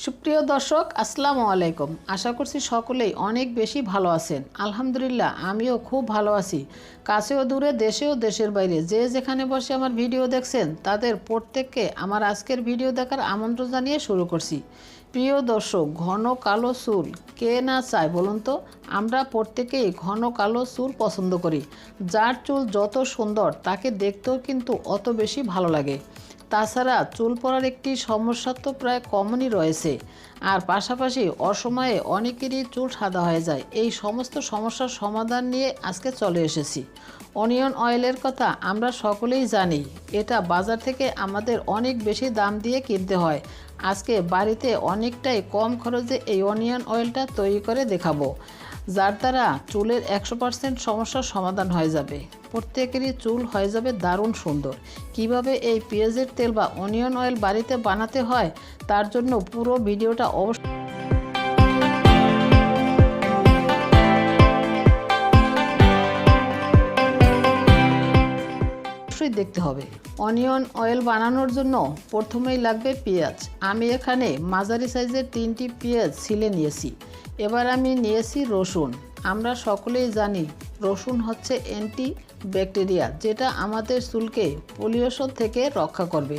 সুপ্রিয় দর্শক আসসালামু আলাইকুম। আশা করছি সকলেই অনেক বেশি ভালো আছেন। আলহামদুলিল্লাহ আমিও খুব ভালো আছি। কাছেও দূরে দেশেও দেশের বাইরে যে যেখানে বসে আমার ভিডিও দেখছেন তাদের প্রত্যেককে আমার আজকের ভিডিও দেখার আমন্ত্রণ জানিয়ে শুরু করছি। প্রিয় দর্শক, ঘন কালো চুল কে না চায় বলুন তো? আমরা প্রত্যেকেই ঘন কালো চুল পছন্দ করি। যার চুল যত সুন্দর তাকে দেখতেও কিন্তু অত বেশি ভালো লাগে। তাছাড়া চুল পড়ার একটি সমস্যা তো প্রায় কমনই রয়েছে, আর পাশাপাশি অসময়ে অনেকেরই চুল সাদা হয়ে যায়। এই সমস্ত সমস্যার সমাধান নিয়ে আজকে চলে এসেছি। অনিয়ন অয়েলের কথা আমরা সকলেই জানি, এটা বাজার থেকে আমাদের অনেক বেশি দাম দিয়ে কিনতে হয়। আজকে বাড়িতে অনেকটাই কম খরচে এই অনিয়ন অয়েলটা তৈরি করে দেখাবো, যার দ্বারা চুলের 100% সমস্যার সমাধান হয়ে যাবে। প্রত্যেকেরই চুল হয়ে যাবে দারুণ সুন্দর। কিভাবে এই পেঁয়াজের তেল বা অনিয়ন অয়েল বাড়িতে বানাতে হয় তার জন্য পুরো ভিডিওটা অবশ্যই দেখতে হবে। অনিয়ন অয়েল বানানোর জন্য প্রথমেই লাগবে পেঁয়াজ। আমি এখানে মাঝারি সাইজের 3টি পেঁয়াজ ছিলে নিয়েছি। এবার আমি নিয়েছি রসুন। আমরা সকলেই জানি রসুন হচ্ছে অ্যান্টি ব্যাকটেরিয়া, যেটা আমাদের চুলকে পলিউশন থেকে রক্ষা করবে।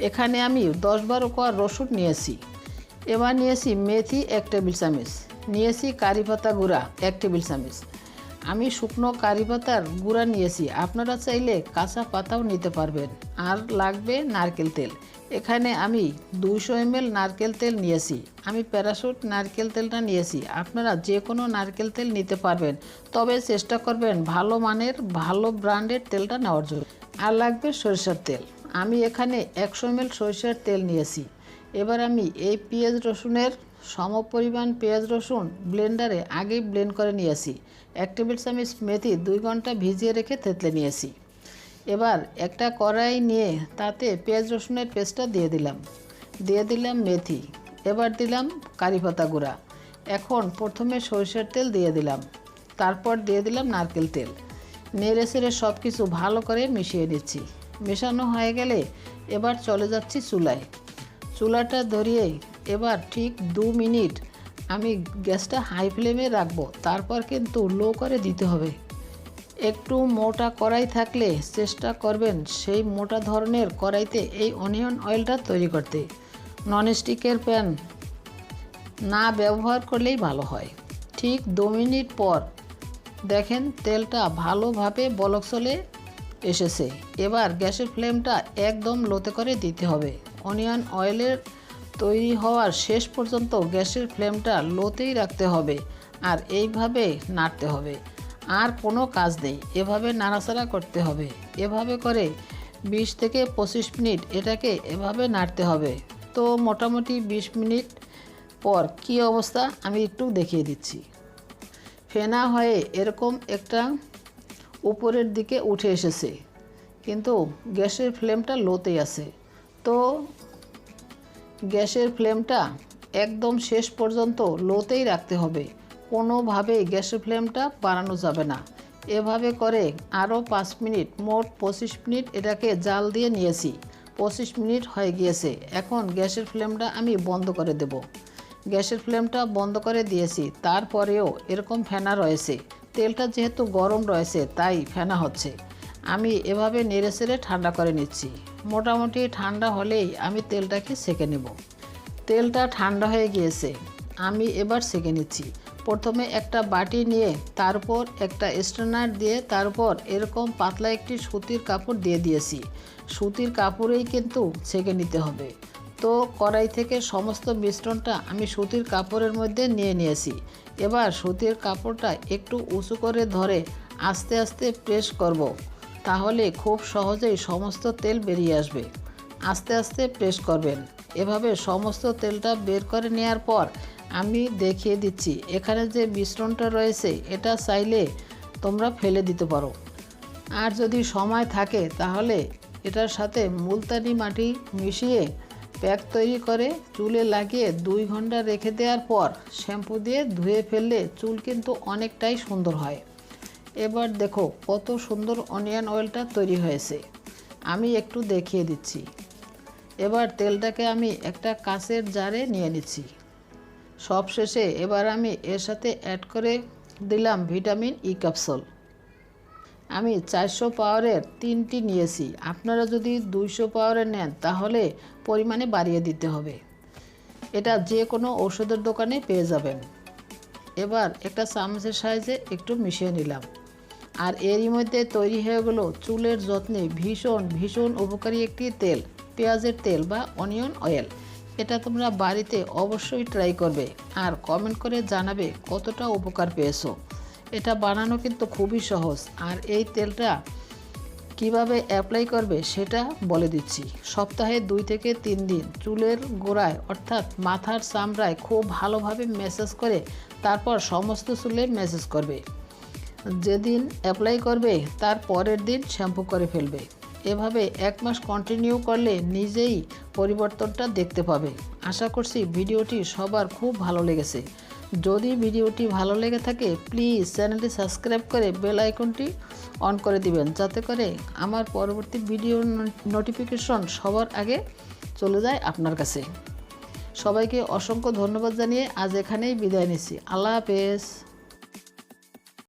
এখানে আমি 10-12 কোয়া রসুন নিয়েছি। এবার নিয়েছি মেথি 1 টেবিল চামচ, নিয়েছি কারি পাতা গুঁড়া 1 টেবিল চামচ। আমি শুকনো কারি পাতার গুঁড়া নিয়েছি, আপনারা চাইলে কাঁচা পাতাও নিতে পারবেন। আর লাগবে নারকেল তেল। এখানে আমি 200 ml নারকেল তেল নিয়েছি। আমি প্যারাশুট নারকেল তেলটা নিয়েছি। আপনারা যে কোনো নারকেল তেল নিতে পারবেন, তবে চেষ্টা করবেন ভালো মানের ভালো ব্র্যান্ডের তেলটা নেওয়ার জন্য। আর লাগবে সরিষার তেল। আমি এখানে 100 ml সরিষার তেল নিয়েছি। এবার আমি এই পেঁয়াজ রসুনের সমপরিমাণ পেঁয়াজ রসুন ব্লেন্ডারে আগেই ব্লেন্ড করে নিয়েছি। 1 টেবিল চামচ মেথি 2 ঘন্টা ভিজিয়ে রেখে থেতলে নিয়েছি। এবার একটা কড়াই নিয়ে তাতে পেঁয়াজ রসুনের পেস্টটা দিয়ে দিলাম মেথি। এবার দিলাম কারি পাতা গুঁড়া। এখন প্রথমে সরিষার তেল দিয়ে দিলাম, তারপর দিয়ে দিলাম নারকেল তেল। নেড়ে চেড়ে সব কিছু ভালো করে মিশিয়ে নিচ্ছি। মেশানো হয়ে গেলে এবার চলে যাচ্ছি চুলায়। চুলাটা ধরিয়ে এবার ঠিক 2 মিনিট আমি গ্যাসটা হাই ফ্লেমে রাখবো, তারপর কিন্তু লো করে দিতে হবে। একটু মোটা কড়াই থাকলে চেষ্টা করবেন সেই মোটা ধরনের কড়াইতে এই অনিয়ন অয়েলটা তৈরি করতে। ননস্টিকের প্যান না ব্যবহার করলেই ভালো হয়। ঠিক 2 মিনিট পর দেখেন তেলটা ভালোভাবে বলক চলে এসেছে। এবার গ্যাসের ফ্লেমটা একদম লোতে করে দিতে হবে। অনিয়ন অয়েলের তৈরি হওয়ার শেষ পর্যন্ত গ্যাসের ফ্লেমটা লোতেই রাখতে হবে, আর এইভাবে নাড়তে হবে। আর কোনো কাজ নেই, এভাবে নাড়াচাড়া করতে হবে। এভাবে করে 20 থেকে 25 মিনিট এটাকে এভাবে নাড়তে হবে। তো মোটামুটি 20 মিনিট পর কি অবস্থা আমি একটু দেখিয়ে দিচ্ছি। ফেনা হয়ে এরকম একটা উপরের দিকে উঠে এসেছে, কিন্তু গ্যাসের ফ্লেমটা লোতেই আছে। তো গ্যাসের ফ্লেমটা একদম শেষ পর্যন্ত লোতেই রাখতে হবে। কোনোভাবেই গ্যাসের ফ্লেমটা বাড়ানো যাবে না। এভাবে করে আরও 5 মিনিট, মোট 25 মিনিট এটাকে জাল দিয়ে নিয়েছি। 25 মিনিট হয়ে গিয়েছে। এখন গ্যাসের ফ্লেমটা আমি বন্ধ করে দেব। গ্যাসের ফ্লেমটা বন্ধ করে দিয়েছি, তারপরেও এরকম ফেনা রয়েছে। তেলটা যেহেতু গরম রয়েছে তাই ফেনা হচ্ছে। আমি এভাবে নেড়ে চেড়ে ঠান্ডা করে নিচ্ছি। মোটামুটি ঠান্ডা হলেই আমি তেলটাকে সেঁকে নেব। তেলটা ঠান্ডা হয়ে গিয়েছে, আমি এবার সেঁকে নিচ্ছি। প্রথমে একটা বাটি নিয়ে তার উপর একটা স্ট্রেনার দিয়ে তার উপর এরকম পাতলা একটি সুতির কাপড় দিয়ে দিয়েছি। সুতির কাপড়েই কিন্তু সেঁকে নিতে হবে। তো কড়াই থেকে সমস্ত মিশ্রণটা আমি সুতির কাপড়ের মধ্যে নিয়ে নিয়েছি। এবার সুতির কাপড়টা একটু উঁচু করে ধরে আস্তে আস্তে প্রেস করব, তাহলে খুব সহজেই সমস্ত তেল বেরিয়ে আসবে। আস্তে আস্তে প্রেস করবেন। এভাবে সমস্ত তেলটা বের করে নেওয়ার পর আমি দেখিয়ে দিচ্ছি। এখানে যে মিশ্রণটা রয়েছে এটা চাইলে তোমরা ফেলে দিতে পারো, আর যদি সময় থাকে তাহলে এটার সাথে মুলতানি মাটি মিশিয়ে প্যাক তৈরি করে চুলে লাগিয়ে 2 ঘন্টা রেখে দেওয়ার পর শ্যাম্পু দিয়ে ধুয়ে ফেললে চুল কিন্তু অনেকটাই সুন্দর হয়। এবার দেখো কত সুন্দর অনিয়ন অয়েলটা তৈরি হয়েছে। আমি একটু দেখিয়ে দিচ্ছি। এবার তেলটাকে আমি একটা কাঁচের জারে নিয়ে নিচ্ছি। সব শেষে এবার আমি এর সাথে অ্যাড করে দিলাম ভিটামিন ই ক্যাপসুল। আমি 400 পাওয়ারের 3টি নিয়েছি। আপনারা যদি 200 পাওয়ারের নেন তাহলে পরিমাণে বাড়িয়ে দিতে হবে। এটা যে কোনো ঔষধের দোকানে পেয়ে যাবেন। এবার একটা চামচের সাহায্যে একটু মিশিয়ে নিলাম। আর এরই মধ্যে তৈরি হয়ে গেল চুলের যত্নে ভীষণ ভীষণ উপকারী একটি তেল, পেঁয়াজের তেল বা অনিয়ন অয়েল। এটা তোমরা বাড়িতে অবশ্যই ট্রাই করবে আর কমেন্ট করে জানাবে কতটা উপকার পেয়েছো। এটা বানানো কিন্তু খুবই সহজ। আর এই তেলটা কিভাবে অ্যাপ্লাই করবে সেটা বলে দিচ্ছি। সপ্তাহে 2 থেকে 3 দিন চুলের গোড়ায় অর্থাৎ মাথার চামড়ায় খুব ভালোভাবে ম্যাসাজ করে তারপর সমস্ত চুলে ম্যাসাজ করবে। যেদিন অ্যাপ্লাই করবে তার পরের দিন শ্যাম্পু করে ফেলবে। এভাবে 1 মাস কন্টিনিউ করলে নিজেই পরিবর্তনটা দেখতে পাবে। আশা করছি ভিডিওটি সবার খুব ভালো লেগেছে। যদি ভিডিওটি ভালো লেগে থাকে প্লিজ চ্যানেলটি সাবস্ক্রাইব করে বেল আইকনটি অন করে দিবেন, যাতে করে আমার পরবর্তী ভিডিও নোটিফিকেশন সবার আগে চলে যায় আপনার কাছে। সবাইকে অসংখ্য ধন্যবাদ জানিয়ে আজ এখানেই বিদায় নিচ্ছি। আল্লাহ হাফেজ।